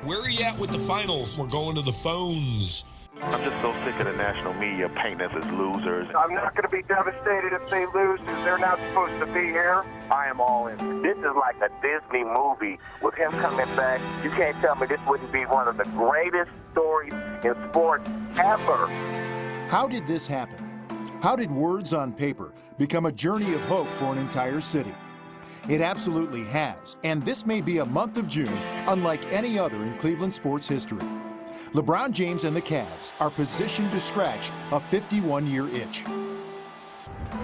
Where are you at with the finals? We're going to the phones. I'm just so sick of the national media painting us as losers. I'm not going to be devastated if they lose, because they're not supposed to be here. I am all in. This is like a Disney movie with him coming back. You can't tell me this wouldn't be one of the greatest stories in sports ever. How did this happen? How did words on paper become a journey of hope for an entire city? It absolutely has, and this may be a month of June unlike any other in Cleveland sports history. LeBron James and the Cavs are positioned to scratch a 51-year itch.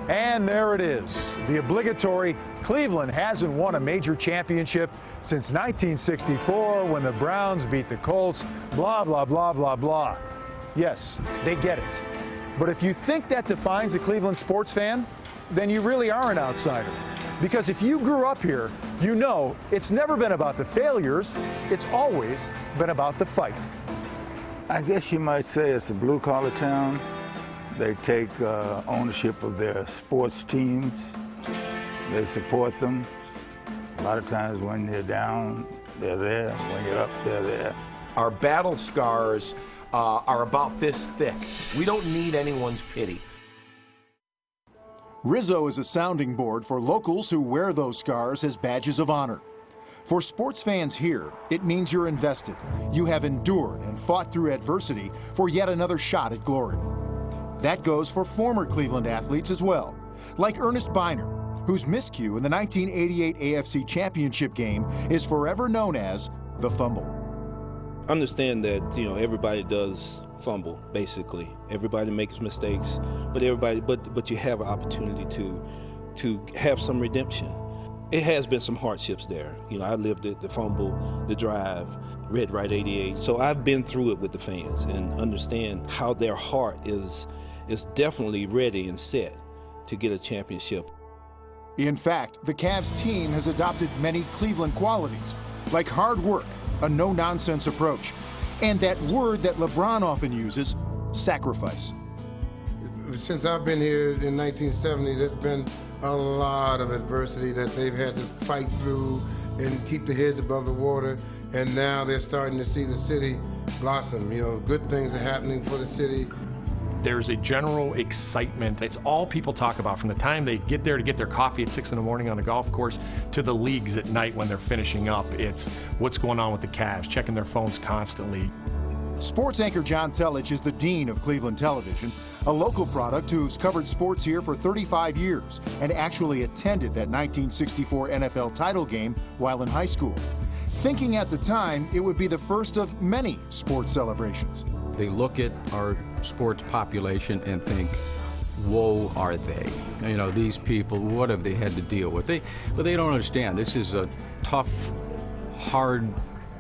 And there it is, the obligatory Cleveland hasn't won a major championship since 1964 when the Browns beat the Colts, blah, blah, blah, blah, blah. Yes, they get it. But if you think that defines a Cleveland sports fan, then you really are an outsider. Because if you grew up here, you know it's never been about the failures, it's always been about the fight. I guess you might say it's a blue-collar town. They take ownership of their sports teams. They support them. A lot of times when you're down, they're there. When you're up, they're there. Our battle scars are about this thick. We don't need anyone's pity. Rizzo is a sounding board for locals who wear those scars as badges of honor. For sports fans here, it means you're invested. You have endured and fought through adversity for yet another shot at glory. That goes for former Cleveland athletes as well, like Ernest Biner, whose miscue in the 1988 AFC Championship game is forever known as the fumble. Understand that, everybody does fumble, basically. Everybody makes mistakes, but you have an opportunity to have some redemption. It has been some hardships there. I lived the fumble, the drive, red right 88. So I've been through it with the fans and understand how their heart is definitely ready and set to get a championship. In fact, the Cavs team has adopted many Cleveland qualities, like hard work, a no-nonsense approach, and that word that LeBron often uses, sacrifice. Since I've been here in 1970, there's been a lot of adversity that they've had to fight through and keep their heads above the water, and now they're starting to see the city blossom. Good things are happening for the city. There's a general excitement. It's all people talk about from the time they get there to get their coffee at 6 in the morning on the golf course to the leagues at night when they're finishing up. It's what's going on with the Cavs, checking their phones constantly. Sports anchor John Telich is the dean of Cleveland Television, a local product who's covered sports here for 35 years and actually attended that 1964 NFL title game while in high school, thinking at the time it would be the first of many sports celebrations. They look at our sports population and think, woe are they. These people, what have they had to deal with? But they don't understand. This is a tough, hard,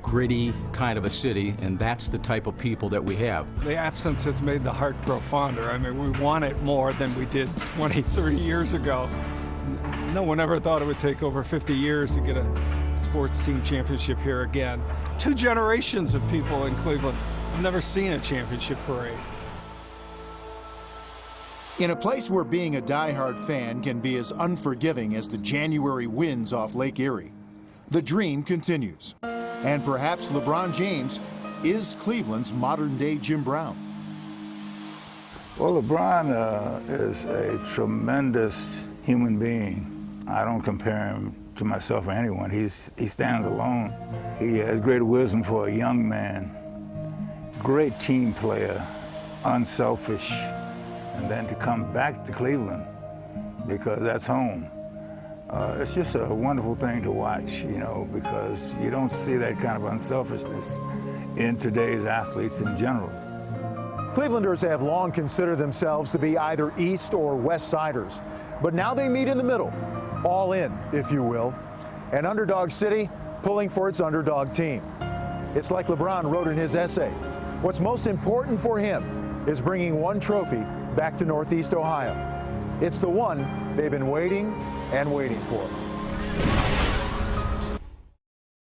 gritty kind of a city, and that's the type of people that we have. The absence has made the heart grow fonder. We want it more than we did 20, 30 years ago. No one ever thought it would take over 50 years to get a sports team championship here again. 2 generations of people in Cleveland have never seen a championship parade. In a place where being a diehard fan can be as unforgiving as the January winds off Lake Erie, the dream continues. And perhaps LeBron James is Cleveland's modern-day Jim Brown. Well, LeBron is a tremendous human being. I don't compare him to myself or anyone. He stands alone. He has great wisdom for a young man. Great team player, unselfish, and then to come back to Cleveland because that's home. It's just a wonderful thing to watch, because you don't see that kind of unselfishness in today's athletes in general. Clevelanders have long considered themselves to be either East or West Siders, but now they meet in the middle, all in, if you will. An underdog city pulling for its underdog team. It's like LeBron wrote in his essay. What's most important for him is bringing one trophy back to Northeast Ohio. It's the one they've been waiting and waiting for.